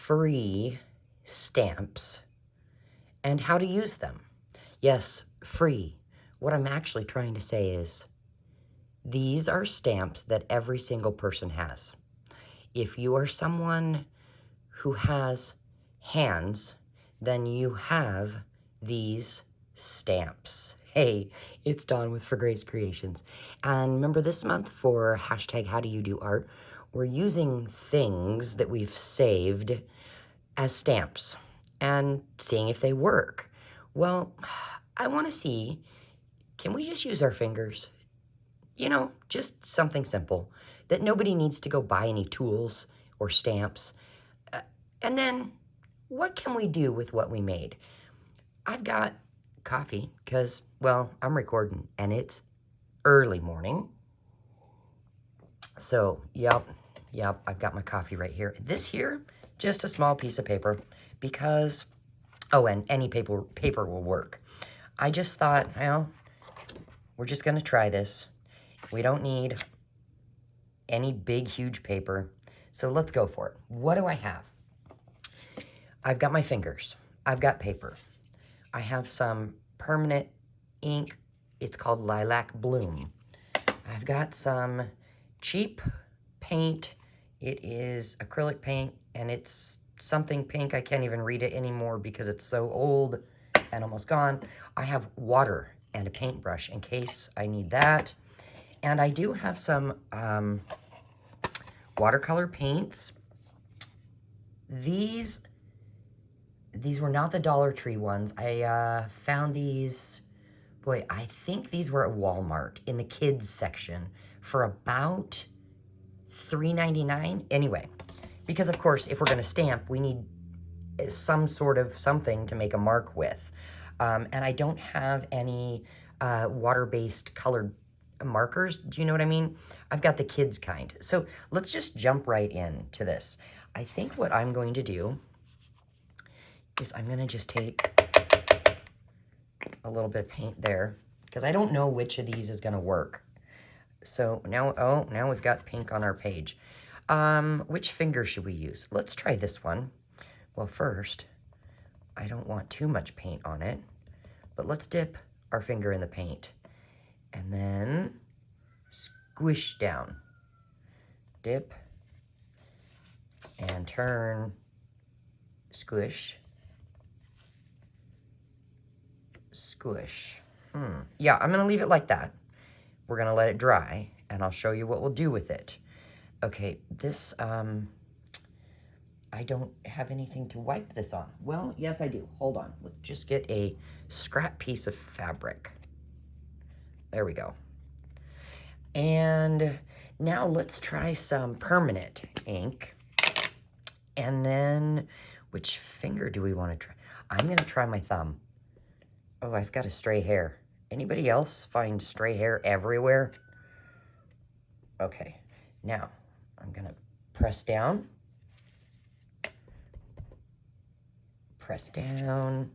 free stamps and how to use them. Yes, free. What I'm actually trying to say is these are stamps that every single person has. If you are someone who has hands, then you have these stamps. Hey, it's Dawn with For Grace Creations. And remember, this month for hashtag How Do You Do Art, we're using things that we've saved as stamps and seeing if they work. Well, I want to see, can we just use our fingers? You know, just something simple that nobody needs to go buy any tools or stamps. And then what can we do with what we made? I've got coffee because, well, I'm recording and it's early morning. So, yep, I've got my coffee right here. This here, just a small piece of paper because, oh, and any paper will work. I just thought, well, we're just going to try this. We don't need any big, huge paper. So let's go for it. What do I have? I've got my fingers. I've got paper. I have some permanent ink. It's called Lilac Bloom. I've got some cheap paint. It is acrylic paint, and it's something pink. I can't even read it anymore because it's so old and almost gone. I have water and a paintbrush in case I need that. And I do have some watercolor paints. These were not the Dollar Tree ones. I found these, boy, I think these were at Walmart in the kids section for about $3.99. Anyway, because of course, if we're gonna stamp, we need some sort of something to make a mark with. And I don't have any water-based colored markers. Do you know what I mean? I've got the kids kind. So let's just jump right into this. I think what I'm going to do is I'm going to just take a little bit of paint there because I don't know which of these is going to work. So now, oh, now we've got pink on our page. Which finger should we use? Let's try this one. Well, first, I don't want too much paint on it, but let's dip our finger in the paint. And then squish down. Dip and turn. Squish. Squish. Yeah, I'm going to leave it like that. We're going to let it dry, and I'll show you what we'll do with it. Okay, this, I don't have anything to wipe this on. Well, yes, I do. Hold on. Let's just get a scrap piece of fabric. There we go. And now let's try some permanent ink. And then, which finger do we want to try? I'm going to try my thumb. Oh, I've got a stray hair. Anybody else find stray hair everywhere? Okay, now I'm going to press down. Press down.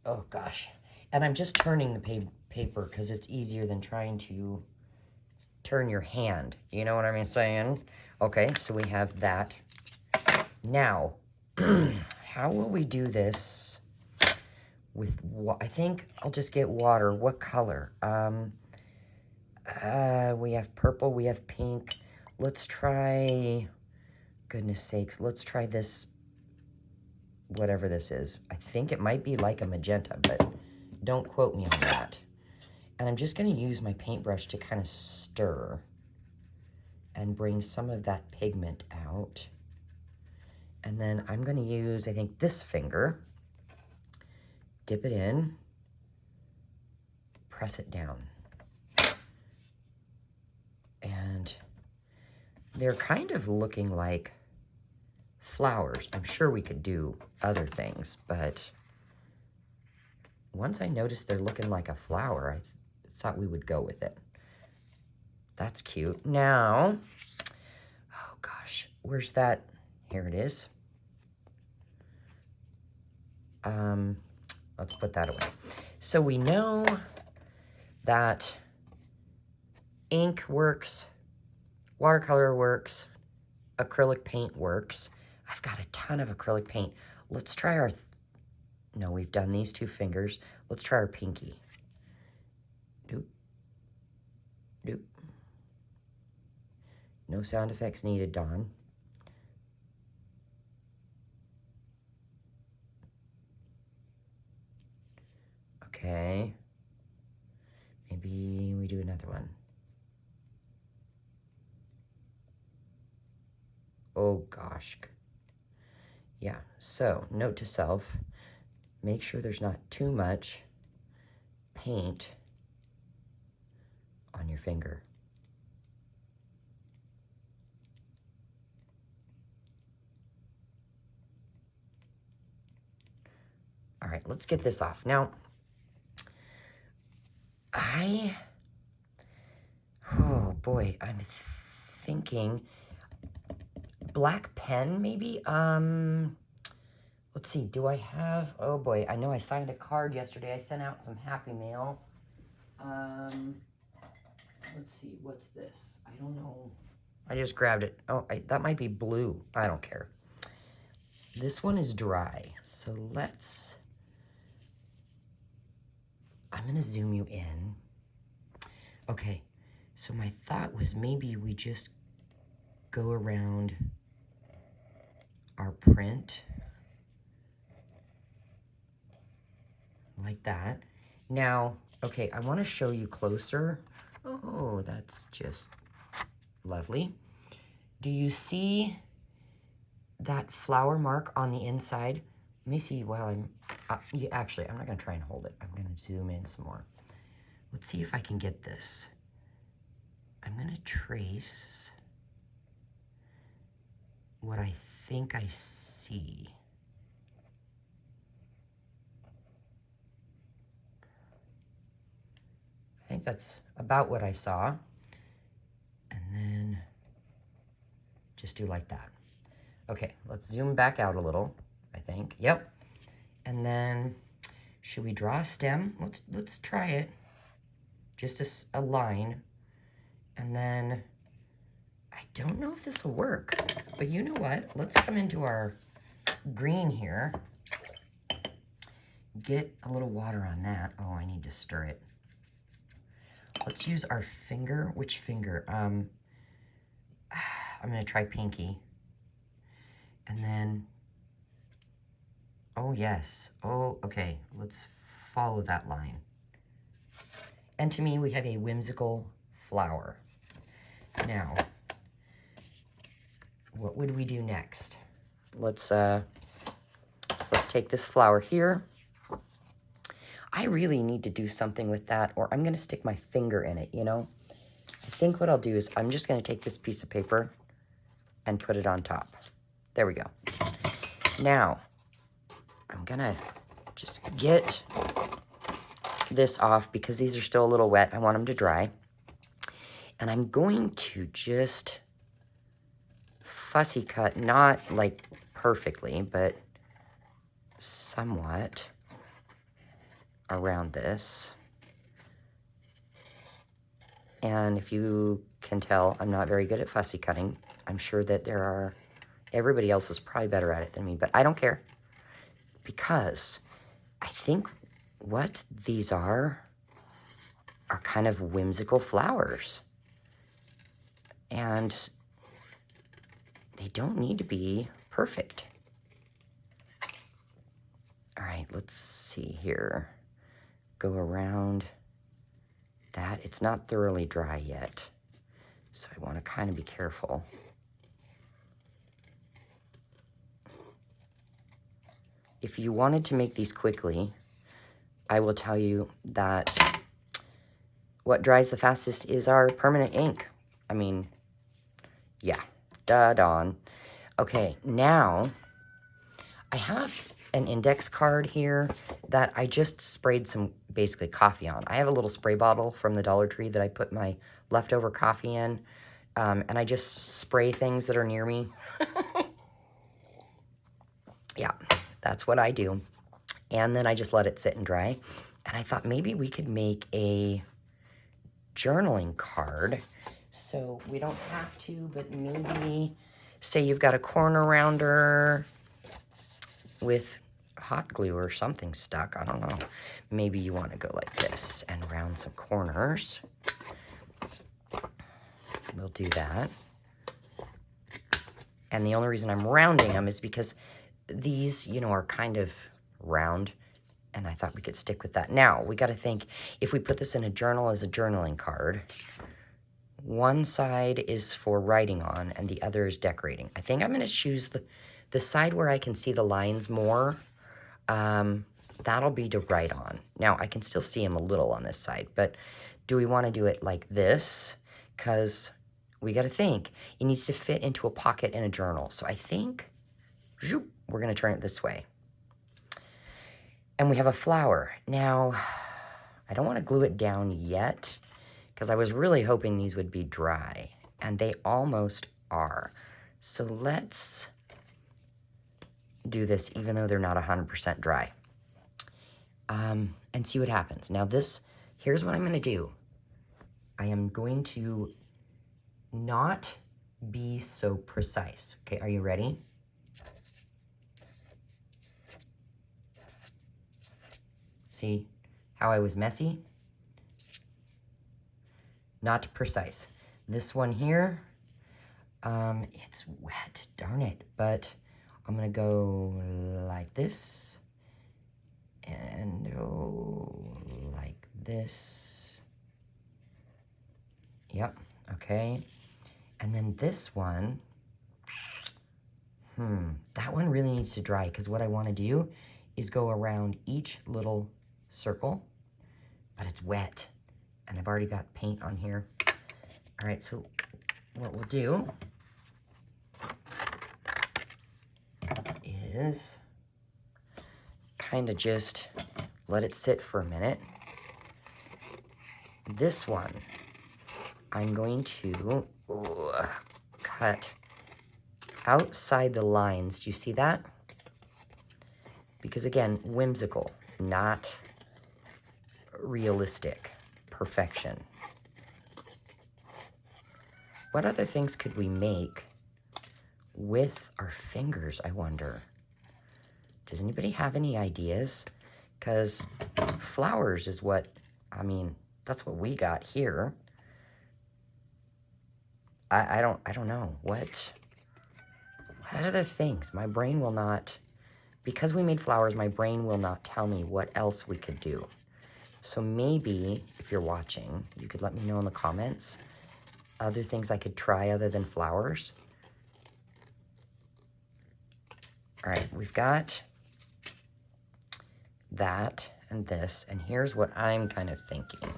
Oh, gosh. And I'm just turning the paper because it's easier than trying to turn your hand. You know what I'm saying? Okay, so we have that. Now, how will we do this with, I think I'll just get water. What color? We have purple, we have pink. Let's try, goodness sakes, let's try this, whatever this is. I think it might be like a magenta, but don't quote me on that. And I'm just going to use my paintbrush to kind of stir and bring some of that pigment out. And then I'm going to use, I think, this finger, dip it in, press it down. And they're kind of looking like flowers. I'm sure we could do other things, but once I noticed they're looking like a flower, I thought we would go with it. That's cute. Now, oh gosh, where's that? Here it is. Let's put that away. So we know that ink works, Watercolor works. Acrylic paint works. I've got a ton of acrylic paint. Let's try our... No, we've done these 2 fingers. Let's try our pinky. Doop. Doop. No sound effects needed, Dawn. Okay. Maybe we do another one. Oh, gosh. Yeah, so note to self, make sure there's not too much paint on your finger. All right, let's get this off. Now, oh boy, I'm thinking black pen maybe. Let's see, do I have, oh boy, I know I signed a card yesterday. I sent out some Happy Mail. Let's see, what's this? I don't know. I just grabbed it. Oh, that might be blue. I don't care. This one is dry, so let's, I'm gonna zoom you in. Okay, so my thought was maybe we just go around our print like that. Now, okay, I want to show you closer. Oh, that's just lovely. Do you see that flower mark on the inside? Let me see while I'm, actually, I'm not going to try and hold it. I'm going to zoom in some more. Let's see if I can get this. I'm going to trace what I think I see. I think that's about what I saw. And then just do like that. Okay, let's zoom back out a little, I think. Yep. And then should we draw a stem? Let's try it. Just a line. And then I don't know if this will work, but you know what? Let's come into our green here. Get a little water on that. Oh, I need to stir it. Let's use our finger. Which finger? I'm going to try pinky. And then, oh yes. Oh, okay. Let's follow that line. And to me, we have a whimsical flower. Now, what would we do next? Let's take this flower here. I really need to do something with that, or I'm going to stick my finger in it, you know? I think what I'll do is I'm just going to take this piece of paper and put it on top. There we go. Now, I'm going to just get this off because these are still a little wet. I want them to dry. And I'm going to just fussy cut, not like perfectly, but somewhat around this. And if you can tell, I'm not very good at fussy cutting. I'm sure that everybody else is probably better at it than me, but I don't care because I think what these are kind of whimsical flowers. And they don't need to be perfect. All right, let's see here. Go around that. It's not thoroughly dry yet, so I want to kind of be careful. If you wanted to make these quickly, I will tell you that what dries the fastest is our permanent ink. I mean, yeah, da-dawn. Okay, now I have an index card here that I just sprayed some basically coffee on. I have a little spray bottle from the Dollar Tree that I put my leftover coffee in, and I just spray things that are near me. Yeah, that's what I do. And then I just let it sit and dry. And I thought maybe we could make a journaling card. So we don't have to, but maybe say you've got a corner rounder with hot glue or something stuck. I don't know. Maybe you want to go like this and round some corners. We'll do that. And the only reason I'm rounding them is because these, you know, are kind of round, and I thought we could stick with that. Now, we got to think, if we put this in a journal as a journaling card, one side is for writing on, and the other is decorating. I think I'm going to choose the side where I can see the lines more. That'll be to write on. Now, I can still see them a little on this side, but do we want to do it like this? Because we got to think, it needs to fit into a pocket in a journal. So I think, zoop, we're going to turn it this way. And we have a flower. Now, I don't want to glue it down yet, because I was really hoping these would be dry, and they almost are. So let's do this, even though they're not 100% dry, and see what happens. Now here's what I'm going to do. I am going to not be so precise. Okay, are you ready? See how I was messy? Not precise. This one here, it's wet, darn it, but I'm gonna go like this, and go like this. Yep, okay. And then this one, that one really needs to dry, because what I want to do is go around each little circle, but it's wet, and I've already got paint on here. All right, so what we'll do is kind of just let it sit for a minute. This one, I'm going to cut outside the lines. Do you see that? Because again, whimsical, not realistic perfection. What other things could we make with our fingers, I wonder? Does anybody have any ideas? Because flowers is what, I mean, that's what we got here. I don't know. What other things? My brain will not, because we made flowers, my brain will not tell me what else we could do. So maybe, if you're watching, you could let me know in the comments other things I could try other than flowers. All right, we've got that and this, and here's what I'm kind of thinking.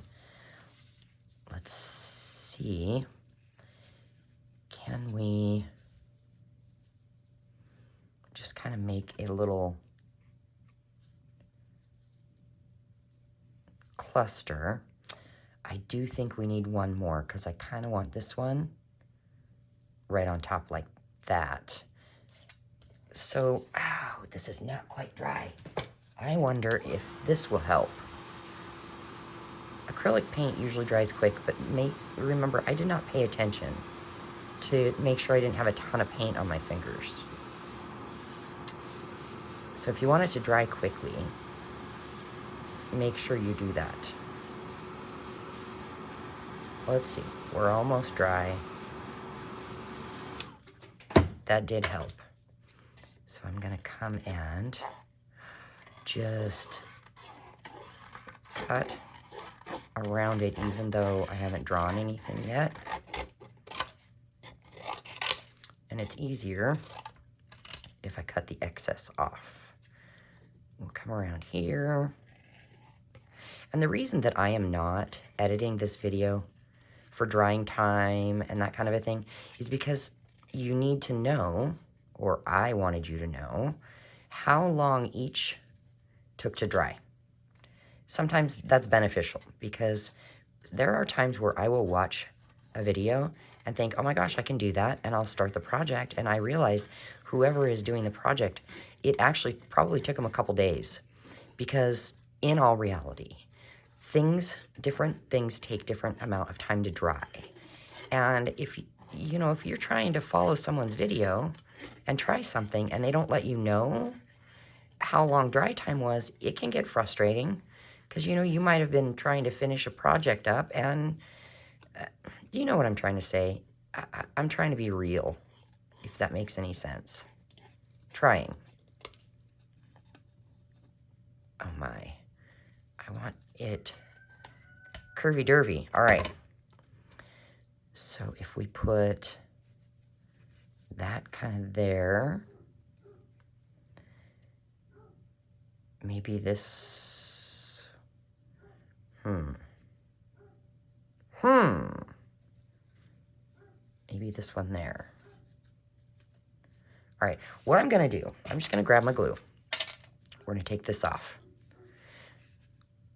Let's see. Can we just kind of make a little cluster? I do think we need one more, because I kind of want this one right on top like that. So, this is not quite dry. I wonder if this will help. Acrylic paint usually dries quick, but remember, I did not pay attention to make sure I didn't have a ton of paint on my fingers. So if you want it to dry quickly, make sure you do that. Let's see, we're almost dry. That did help. So I'm gonna come and just cut around it, even though I haven't drawn anything yet. And it's easier if I cut the excess off. We'll come around here. And the reason that I am not editing this video for drying time and that kind of a thing is because you need to know, or I wanted you to know, how long each took to dry. Sometimes that's beneficial, because there are times where I will watch a video and think, oh my gosh, I can do that, and I'll start the project, and I realize whoever is doing the project, it actually probably took them a couple days, because in all reality, different things take different amount of time to dry. And if, you know, if you're trying to follow someone's video and try something and they don't let you know how long dry time was, it can get frustrating because, you know, you might have been trying to finish a project up and you know what I'm trying to say. I'm trying to be real, if that makes any sense. Trying. Oh my. I want it curvy-dervy. All right. So if we put that kind of there, maybe this, maybe this one there. All right, what I'm gonna do, I'm just gonna grab my glue. We're gonna take this off.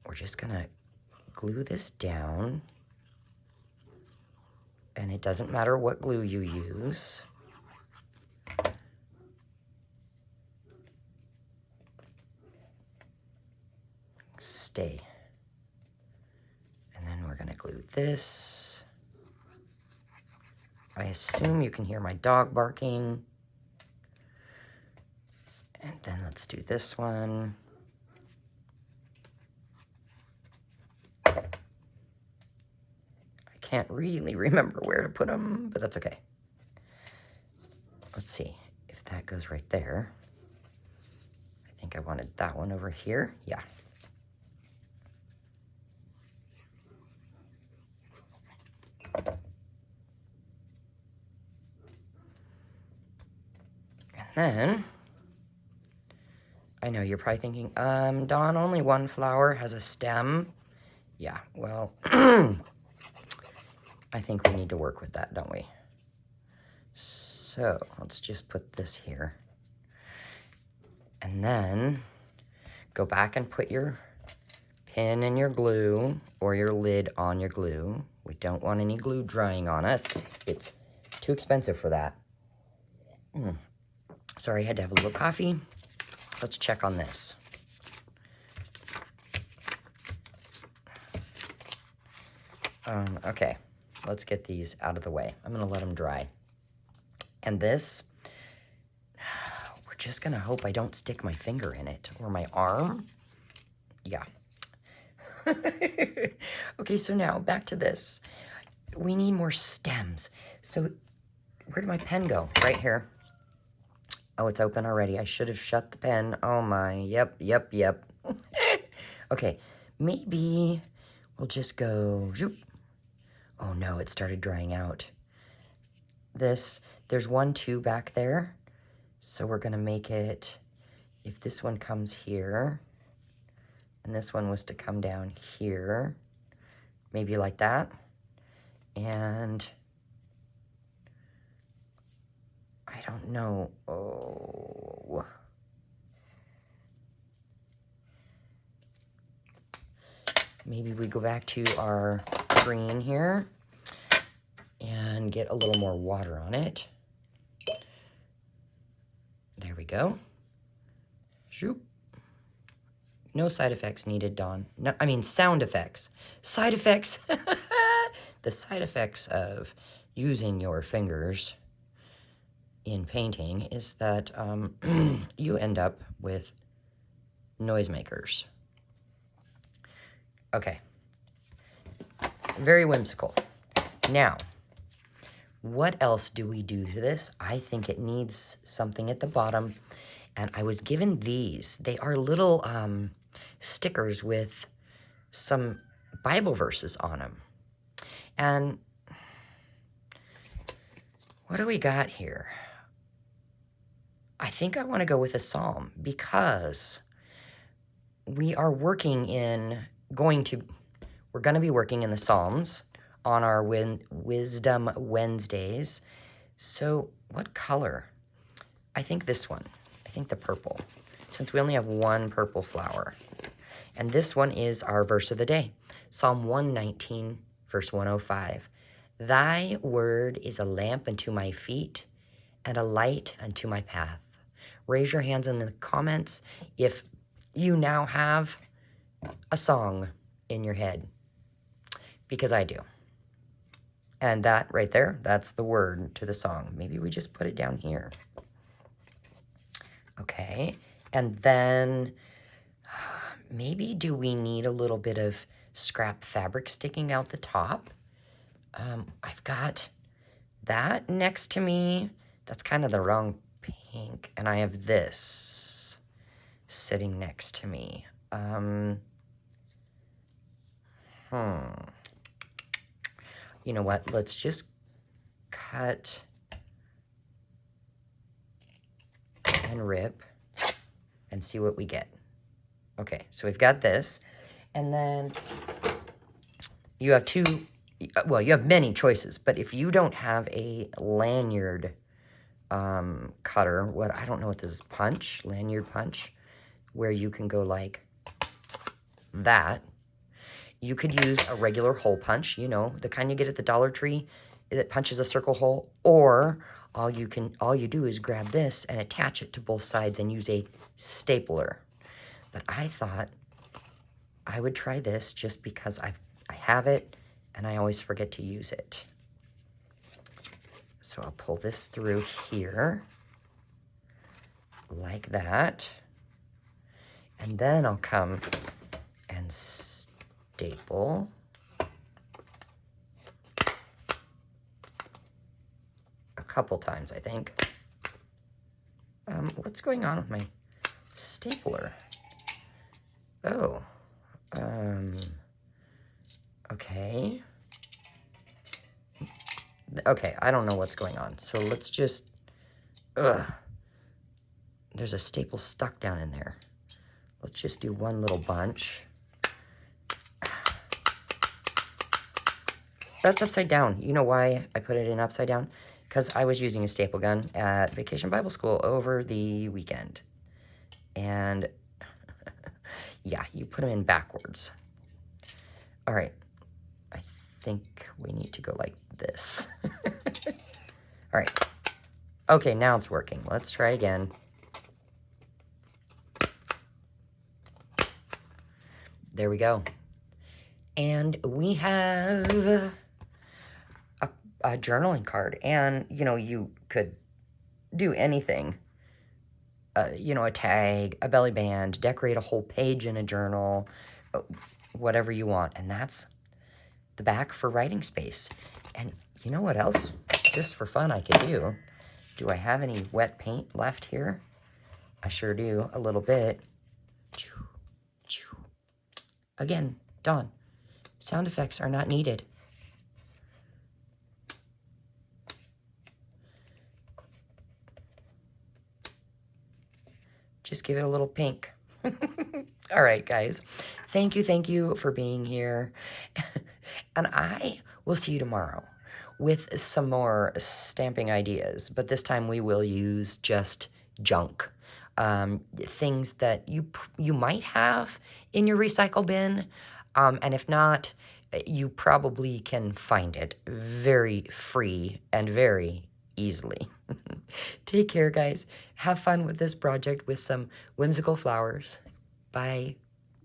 We're just gonna glue this down. And it doesn't matter what glue you use. Stay. And then we're gonna glue this. I assume you can hear my dog barking. And then let's do this one. I can't really remember where to put them, but that's okay. Let's see if that goes right there. I think I wanted that one over here. Yeah. And then, I know you're probably thinking, Dawn, only one flower has a stem. Yeah, well, I think we need to work with that, don't we? So let's just put this here. And then go back and put your pin and your glue or your lid on your glue. We don't want any glue drying on us. It's too expensive for that. Sorry, I had to have a little coffee. Let's check on this. Okay, let's get these out of the way. I'm gonna let them dry. And this, we're just gonna hope I don't stick my finger in it or my arm. Yeah. Okay, so now back to this. We need more stems. So where did my pen go? Right here. Oh, it's open already. I should have shut the pen. Oh my, yep. Okay, maybe we'll just go, zoop. Oh no, it started drying out. There's 1, 2 back there. So we're gonna make it, if this one comes here, and this one was to come down here, maybe like that. And I don't know. Oh. Maybe we go back to our green here and get a little more water on it. There we go. Shoop. No side effects needed, Dawn. No, I mean sound effects. Side effects. The side effects of using your fingers in painting is that you end up with noisemakers. Okay. Very whimsical. Now, what else do we do to this? I think it needs something at the bottom. And I was given these. They are little stickers with some Bible verses on them. And what do we got here? I think I want to go with a psalm because we are we're going to be working in the Psalms on our Wisdom Wednesdays. So what color? I think this one. I think the purple, since we only have one purple flower. And this one is our verse of the day. Psalm 119, verse 105. Thy word is a lamp unto my feet and a light unto my path. Raise your hands in the comments if you now have a song in your head, because I do. And that right there, that's the word to the song. Maybe we just put it down here. Okay, and then maybe do we need a little bit of scrap fabric sticking out the top? I've got that next to me. That's kind of the wrong pink. And I have this sitting next to me. You know what? Let's just cut and rip and see what we get. Okay, so we've got this. And then you have two, well, you have many choices, but if you don't have a lanyard cutter, I don't know what this is, lanyard punch, where you can go like that, you could use a regular hole punch, you know, the kind you get at the Dollar Tree that punches a circle hole, or all you do is grab this and attach it to both sides and use a stapler. But I thought I would try this just because I have it and I always forget to use it. So I'll pull this through here like that. And then I'll come and staple a couple times, I think. What's going on with my stapler? Oh, okay. Okay, I don't know what's going on. So let's just, there's a staple stuck down in there. Let's just do one little bunch. That's upside down. You know why I put it in upside down? Because I was using a staple gun at Vacation Bible School over the weekend. And yeah, you put them in backwards. All right, I think we need to go like this. All right, okay, now it's working. Let's try again. There we go. And we have a journaling card. And, you know, you could do anything. You know, a tag, a belly band, decorate a whole page in a journal, whatever you want. And that's the back for writing space. And you know what else, just for fun, I could do? Do I have any wet paint left here? I sure do, a little bit. Again, Dawn, sound effects are not needed. Just give it a little pink. All right, guys. Thank you for being here. And I will see you tomorrow with some more stamping ideas. But this time we will use just junk. Things that you might have in your recycle bin. And if not, you probably can find it very free and very easily. Take care, guys. Have fun with this project with some whimsical flowers. Bye.